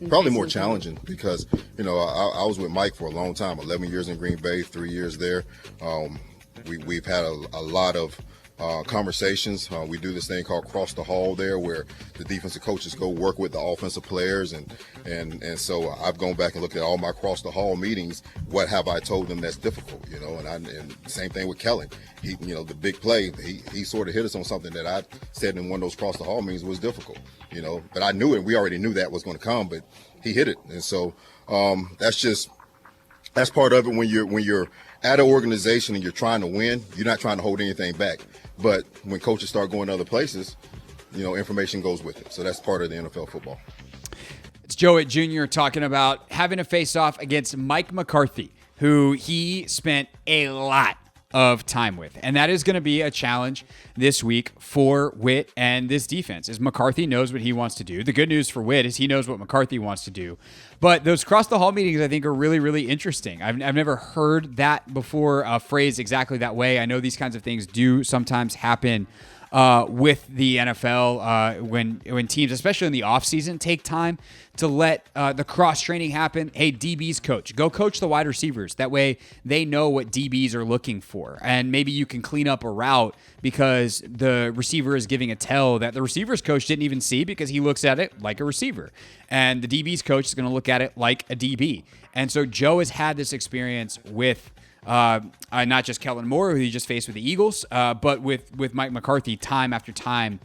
Probably more challenging because, I was with Mike for a long time, 11 years in Green Bay, 3 years there. We've had a lot of conversations. We do this thing called Cross the Hall there, where the defensive coaches go work with the offensive players, and so I've gone back and looked at all my Cross the Hall meetings. What have I told them that's difficult? And same thing with Kellen. He, the big play, he sort of hit us on something that I said in one of those Cross the Hall meetings was difficult. But I knew it. We already knew that was going to come, but he hit it, and so that's part of it. When you're at an organization and you're trying to win, you're not trying to hold anything back. But when coaches start going to other places, information goes with it. So that's part of the NFL football. It's Joe Whitt Jr. talking about having a face-off against Mike McCarthy, who he spent a lot of time with. And that is going to be a challenge this week for Whitt and this defense, is McCarthy knows what he wants to do. The good news for Whitt is he knows what McCarthy wants to do. But those cross-the-hall meetings, I think, are really, really interesting. I've never heard that before, phrased exactly that way. I know these kinds of things do sometimes happen with the NFL when teams, especially in the offseason, take time to let the cross-training happen. Hey, DBs coach, go coach the wide receivers. That way they know what DBs are looking for. And maybe you can clean up a route because the receiver is giving a tell that the receivers coach didn't even see because he looks at it like a receiver. And the DBs coach is going to look at it like a DB. And so Joe has had this experience with not just Kellen Moore, who he just faced with the Eagles, but with Mike McCarthy time after time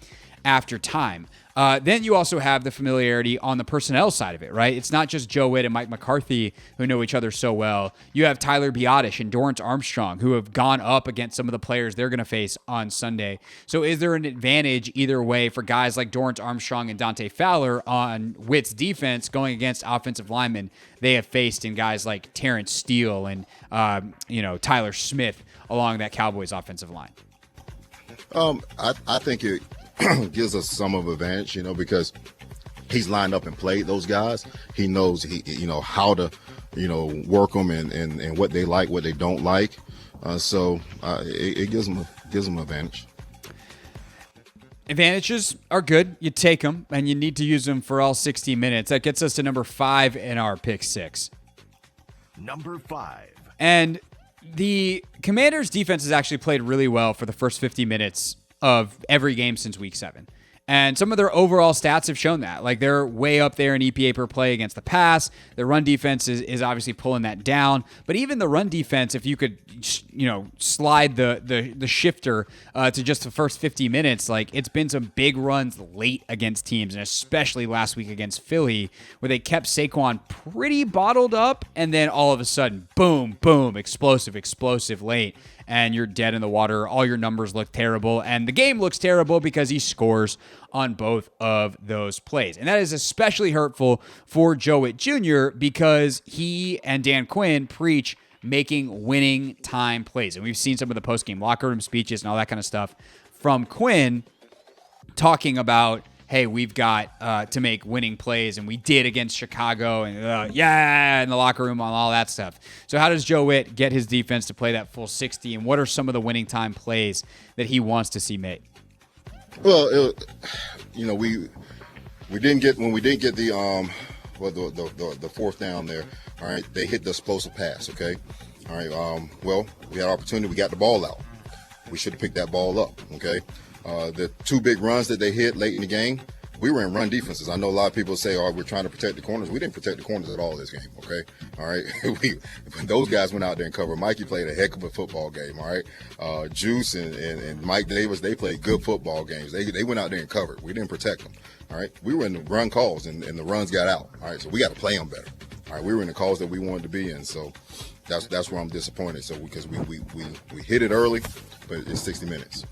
after time. Then you also have the familiarity on the personnel side of it, right? It's not just Joe Whitt and Mike McCarthy who know each other so well. You have Tyler Biotish and Dorrance Armstrong who have gone up against some of the players they're going to face on Sunday. So is there an advantage either way for guys like Dorrance Armstrong and Dante Fowler on Whitt's defense going against offensive linemen they have faced in guys like Terrence Steele and Tyler Smith along that Cowboys offensive line? I think it gives us some of an advantage, because he's lined up and played those guys. He knows how to, work them and what they like, what they don't like. So it gives them an advantage. Advantages are good. You take them, and you need to use them for all 60 minutes. That gets us to number 5 in our pick 6. Number 5. And the Commanders' defense has actually played really well for the first 50 minutes of every game since week 7. And some of their overall stats have shown that. Like, they're way up there in EPA per play against the pass. The run defense is obviously pulling that down. But even the run defense, if you could, slide the shifter to just the first 50 minutes, like, it's been some big runs late against teams, and especially last week against Philly, where they kept Saquon pretty bottled up, and then all of a sudden, boom, boom, explosive late. And you're dead in the water. All your numbers look terrible. And the game looks terrible because he scores on both of those plays. And that is especially hurtful for Joe Whitt Jr. because he and Dan Quinn preach making winning time plays. And we've seen some of the post-game locker room speeches and all that kind of stuff from Quinn talking about, hey, we've got to make winning plays, and we did against Chicago, and in the locker room on all that stuff. So how does Joe Whitt get his defense to play that full 60, and what are some of the winning time plays that he wants to see made? Well, we didn't get the the fourth down there. All right, they hit the explosive pass. Okay, all right. We had opportunity. We got the ball out. We should have picked that ball up. Okay. The 2 big runs that they hit late in the game, we were in run defenses. I know a lot of people say, we're trying to protect the corners. We didn't protect the corners at all this game, okay? All right? Those guys went out there and covered. Mikey played a heck of a football game, all right? Juice and Mike Davis, they played good football games. They went out there and covered. We didn't protect them, all right? We were in the run calls, and the runs got out, all right? So we got to play them better, all right? We were in the calls that we wanted to be in, so that's where I'm disappointed. So because we hit it early, but it's 60 minutes.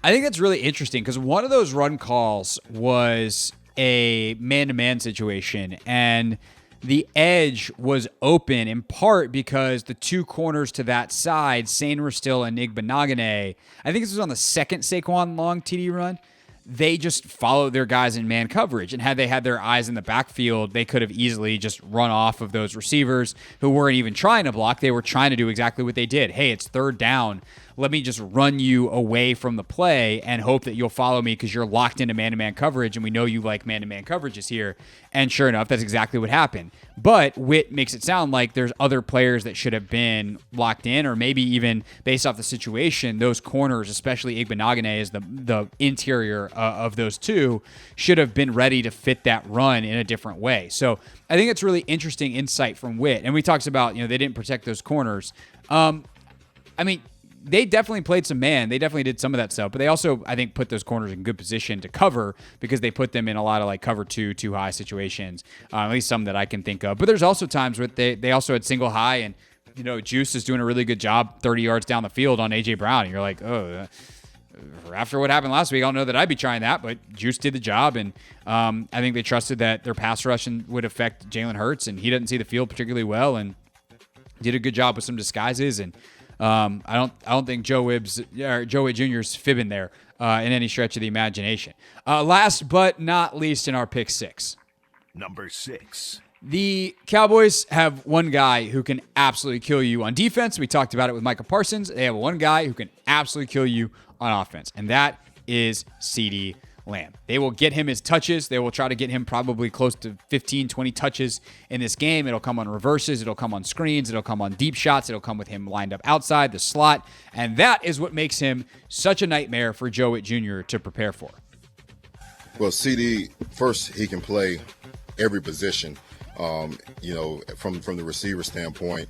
I think that's really interesting because one of those run calls was a man-to-man situation, and the edge was open in part because the 2 corners to that side, Sainer Still and Igbenogany, I think this was on the second Saquon long TD run, they just followed their guys in man coverage. And had they had their eyes in the backfield, they could have easily just run off of those receivers who weren't even trying to block. They were trying to do exactly what they did. Hey, it's 3rd down. let me just run you away from the play and hope that you'll follow me because you're locked into man-to-man coverage, and we know you like man-to-man coverages here. And sure enough, that's exactly what happened. But Whitt makes it sound like there's other players that should have been locked in, or maybe even based off the situation, those corners, especially Igbenogany as the interior of those two, should have been ready to fit that run in a different way. So I think it's really interesting insight from Whitt. And we talked about, they didn't protect those corners. I mean, they definitely played some man. They definitely did some of that stuff, but they also, I think, put those corners in good position to cover because they put them in a lot of like cover two, too high situations, at least some that I can think of. But there's also times where they also had single high, and Juice is doing a really good job 30 yards down the field on A.J. Brown. And you're like, oh, after what happened last week, I don't know that I'd be trying that, but Juice did the job, and I think they trusted that their pass rush would affect Jalen Hurts, and he doesn't see the field particularly well, and did a good job with some disguises. And I don't think Joe Whitt Jr.'s fibbing there in any stretch of the imagination. Last but not least in our pick 6. Number 6. The Cowboys have one guy who can absolutely kill you on defense. We talked about it with Micah Parsons. They have one guy who can absolutely kill you on offense, and that is CeeDee Lamb. They will get him his touches. They will try to get him probably close to 15, 20 touches in this game. It'll come on reverses. It'll come on screens. It'll come on deep shots. It'll come with him lined up outside the slot, and that is what makes him such a nightmare for Joe Whitt Jr. to prepare for. Well, CeeDee, first, he can play every position. From the receiver standpoint,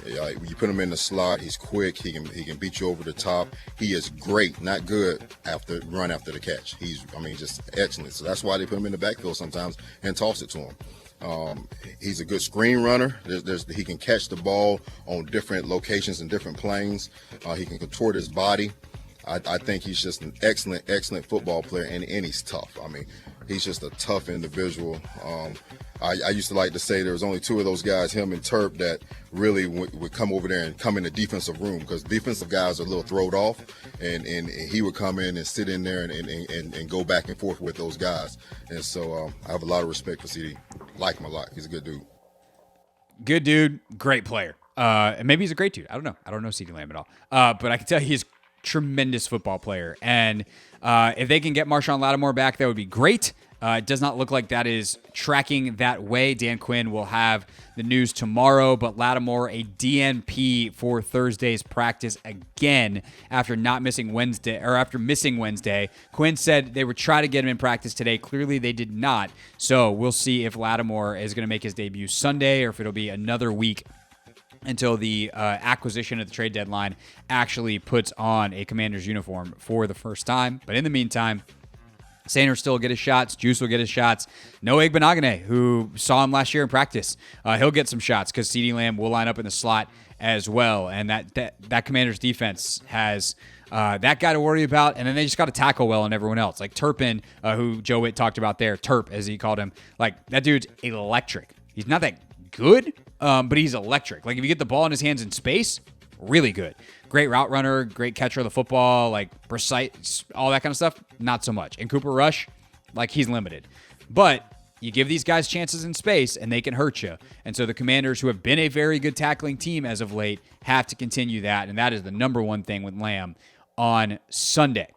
you put him in the slot, he's quick, he can beat you over the top. He is great, not good after the catch. He's just excellent. So that's why they put him in the backfield sometimes and toss it to him. He's a good screen runner. He can catch the ball on different locations and different planes. He can contort his body. I think he's just an excellent football player, and he's tough. He's just a tough individual. I used to like to say there was only two of those guys, him and Turp, that really would come over there and come in the defensive room, because defensive guys are a little throwed off, and he would come in and sit in there and go back and forth with those guys. And so I have a lot of respect for CeeDee. Like him a lot. He's a good dude. Good dude, great player. And maybe he's a great dude. I don't know. I don't know CeeDee Lamb at all. But I can tell he's a tremendous football player. And if they can get Marshawn Lattimore back, that would be great. It does not look like that is tracking that way. Dan Quinn will have the news tomorrow, but Lattimore a DNP for Thursday's practice again after missing Wednesday. Quinn said they would try to get him in practice today. Clearly they did not. So we'll see if Lattimore is going to make his debut Sunday or if it'll be another week until the acquisition at the trade deadline actually puts on a Commander's uniform for the first time. But in the meantime, Sanders still will get his shots. Juice will get his shots. No Igbenogany, who saw him last year in practice. He'll get some shots because CeeDee Lamb will line up in the slot as well. And that Commanders defense has that guy to worry about. And then they just got to tackle well on everyone else. Like Turpin, who Joe Whitt talked about there, Turp, as he called him. Like, that dude's electric. He's not that good, but he's electric. Like, if you get the ball in his hands in space, really good. Great route runner, great catcher of the football, like precise, all that kind of stuff, not so much. And Cooper Rush, like, he's limited. But you give these guys chances in space and they can hurt you. And so the Commanders, who have been a very good tackling team as of late, have to continue that. And that is the number one thing with Lamb on Sunday.